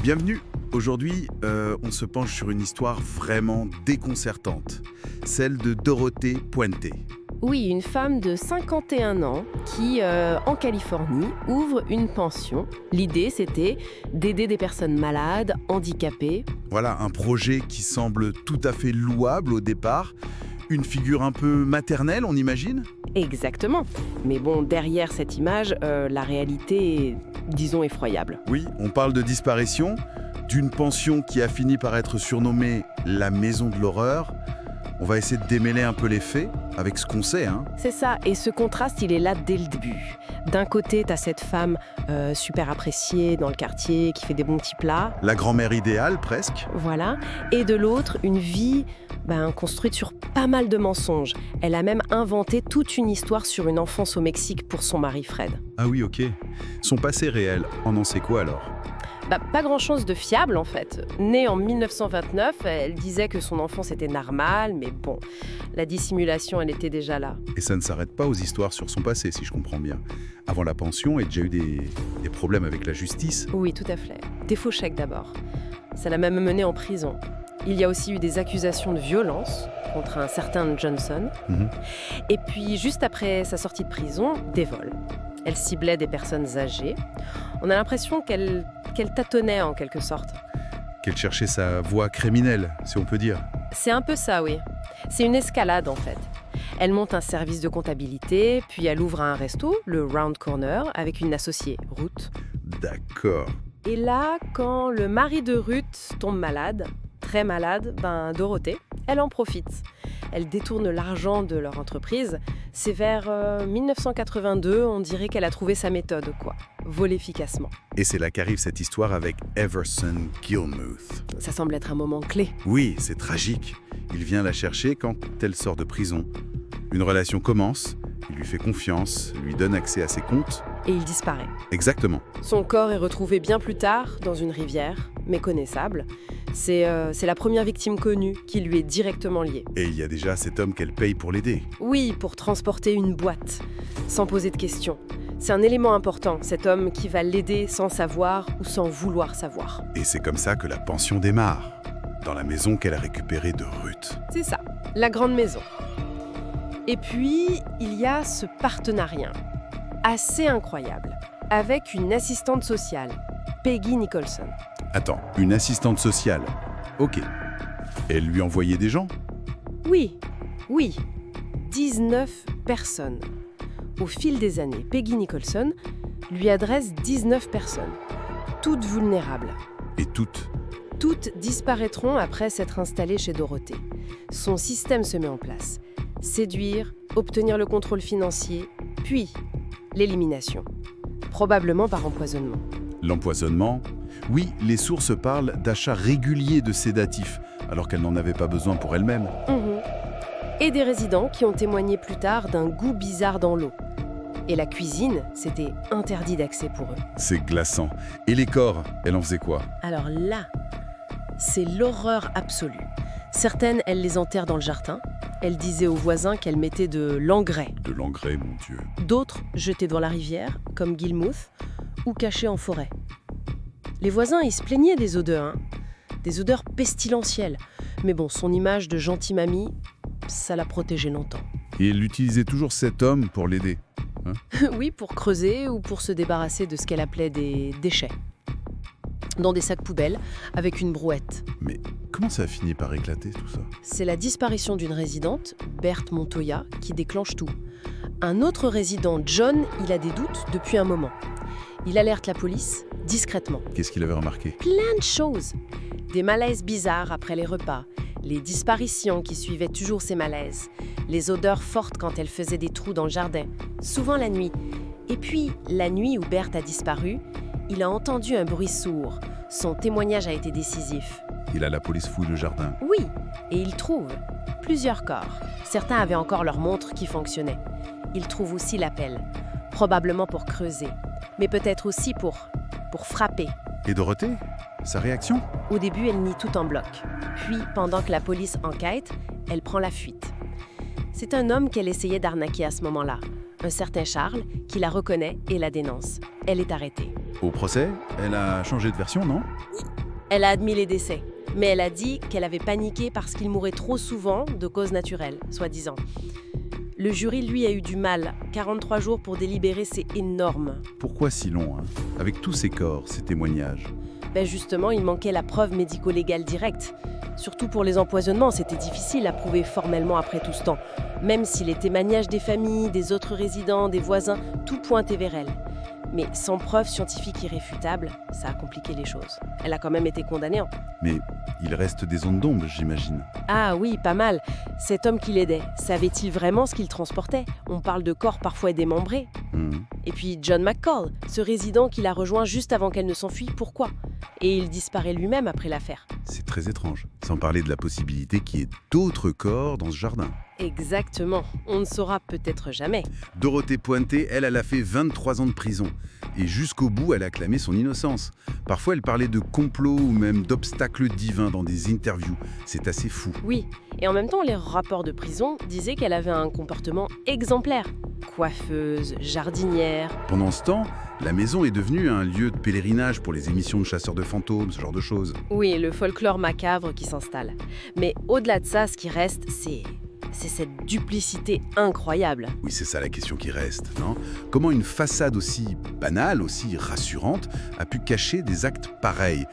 Bienvenue. Aujourd'hui, on se penche sur une histoire vraiment déconcertante, celle de Dorothée Puente. Oui, une femme de 51 ans qui, en Californie, ouvre une pension. L'idée, c'était d'aider des personnes malades, handicapées. Voilà, un projet qui semble tout à fait louable au départ. Une figure un peu maternelle, on imagine? Exactement. Mais bon, derrière cette image, la réalité est, disons, effroyable. Oui, on parle de disparition, d'une pension qui a fini par être surnommée la Maison de l'Horreur. On va essayer de démêler un peu les faits avec ce qu'on sait, hein. C'est ça, et ce contraste, il est là dès le début. D'un côté, t'as cette femme super appréciée dans le quartier, qui fait des bons petits plats. La grand-mère idéale, presque. Voilà. Et de l'autre, une vie construite sur pas mal de mensonges. Elle a même inventé toute une histoire sur une enfance au Mexique pour son mari Fred. Ah oui, ok. Son passé réel, on en sait quoi alors? Pas grand-chose de fiable en fait. Née en 1929, elle disait que son enfance était normale, mais bon, la dissimulation, elle était déjà là. Et ça ne s'arrête pas aux histoires sur son passé, si je comprends bien. Avant la pension, il y a déjà eu des problèmes avec la justice. Oui, tout à fait. Des faux chèques d'abord. Ça l'a même menée en prison. Il y a aussi eu des accusations de violence contre un certain Johnson. Et puis, juste après sa sortie de prison, des vols. Elle ciblait des personnes âgées. On a l'impression qu'elle tâtonnait en quelque sorte. Qu'elle cherchait sa voie criminelle, si on peut dire. C'est un peu ça, oui. C'est une escalade en fait. Elle monte un service de comptabilité, puis elle ouvre un resto, le Round Corner, avec une associée, Ruth. D'accord. Et là, quand le mari de Ruth tombe malade, très malade, Dorothée, elle en profite. Elle détourne l'argent de leur entreprise. C'est vers 1982, on dirait qu'elle a trouvé sa méthode, quoi. Voler efficacement. Et c'est là qu'arrive cette histoire avec Everson Gilmuth. Ça semble être un moment clé. Oui, c'est tragique. Il vient la chercher quand elle sort de prison. Une relation commence, il lui fait confiance, lui donne accès à ses comptes. Et il disparaît. Exactement. Son corps est retrouvé bien plus tard, dans une rivière, méconnaissable. C'est la première victime connue qui lui est directement liée. Et il y a déjà cet homme qu'elle paye pour l'aider. Oui, pour transporter une boîte, sans poser de questions. C'est un élément important, cet homme qui va l'aider sans savoir ou sans vouloir savoir. Et c'est comme ça que la pension démarre, dans la maison qu'elle a récupérée de Ruth. C'est ça, la grande maison. Et puis, il y a ce partenariat, assez incroyable, avec une assistante sociale, Peggy Nicholson. Attends, une assistante sociale. Ok. Elle lui envoyait des gens? Oui. 19 personnes. Au fil des années, Peggy Nicholson lui adresse 19 personnes, toutes vulnérables. Et toutes? Toutes disparaîtront après s'être installées chez Dorothée. Son système se met en place. Séduire, obtenir le contrôle financier, puis l'élimination. Probablement par empoisonnement. L'empoisonnement? Oui, les sources parlent d'achats réguliers de sédatifs, alors qu'elle n'en avait pas besoin pour elle-même. Et des résidents qui ont témoigné plus tard d'un goût bizarre dans l'eau. Et la cuisine, c'était interdit d'accès pour eux. C'est glaçant. Et les corps, elle en faisait quoi? Alors là, c'est l'horreur absolue. Certaines, elles les enterrent dans le jardin. Elle disait aux voisins qu'elle mettait de l'engrais. De l'engrais, mon Dieu. D'autres jetées dans la rivière, comme Gilmuth, ou cachées en forêt. Les voisins, ils se plaignaient des odeurs, des odeurs pestilentielles. Mais bon, son image de gentille mamie, ça l'a protégée longtemps. Et elle utilisait toujours cet homme pour l'aider. Oui, pour creuser ou pour se débarrasser de ce qu'elle appelait des déchets. Dans des sacs poubelles, avec une brouette. Mais comment ça a fini par éclater tout ça? C'est la disparition d'une résidente, Berthe Montoya, qui déclenche tout. Un autre résident, John, il a des doutes depuis un moment. Il alerte la police, discrètement. Qu'est-ce qu'il avait remarqué? Plein de choses. Des malaises bizarres après les repas, les disparitions qui suivaient toujours ces malaises, les odeurs fortes quand elle faisait des trous dans le jardin, souvent la nuit. Et puis, la nuit où Berthe a disparu, il a entendu un bruit sourd. Son témoignage a été décisif. Et là, la police fouille le jardin. Oui, et il trouve plusieurs corps. Certains avaient encore leur montre qui fonctionnait. Il trouve aussi la pelle, probablement pour creuser, mais peut-être aussi pour frapper. Et Dorothée? Sa réaction? Au début, elle nie tout en bloc. Puis, pendant que la police enquête, elle prend la fuite. C'est un homme qu'elle essayait d'arnaquer à ce moment-là. Un certain Charles, qui la reconnaît et la dénonce. Elle est arrêtée. Au procès, elle a changé de version, non? Elle a admis les décès, mais elle a dit qu'elle avait paniqué parce qu'il mourait trop souvent de causes naturelles, soi-disant. Le jury, lui, a eu du mal. 43 jours pour délibérer, c'est énorme. Pourquoi si long, hein? Avec tous ces corps, ces témoignages? Justement, il manquait la preuve médico-légale directe. Surtout pour les empoisonnements, c'était difficile à prouver formellement après tout ce temps. Même si les témoignages des familles, des autres résidents, des voisins, tout pointait vers elle. Mais sans preuve scientifique irréfutable, ça a compliqué les choses. Elle a quand même été condamnée. Mais il reste des zones d'ombre, j'imagine. Ah oui, pas mal. Cet homme qui l'aidait, savait-il vraiment ce qu'il transportait? On parle de corps parfois démembrés. Et puis John McCall, ce résident qui l'a rejoint juste avant qu'elle ne s'enfuie, pourquoi? Et il disparaît lui-même après l'affaire. C'est très étrange. Sans parler de la possibilité qu'il y ait d'autres corps dans ce jardin. Exactement. On ne saura peut-être jamais. Dorothée Pointé, elle a fait 23 ans de prison. Et jusqu'au bout, elle a clamé son innocence. Parfois, elle parlait de complot ou même d'obstacles divins dans des interviews. C'est assez fou. Oui, et en même temps, les rapports de prison disaient qu'elle avait un comportement exemplaire. Coiffeuse, jardinière. Pendant ce temps, la maison est devenue un lieu de pèlerinage pour les émissions de chasseurs de fantômes, ce genre de choses. Oui, le folklore macabre qui s'installe. Mais au-delà de ça, ce qui reste, c'est cette duplicité incroyable. Oui, c'est ça la question qui reste, non? Comment une façade aussi banale, aussi rassurante, a pu cacher des actes pareils?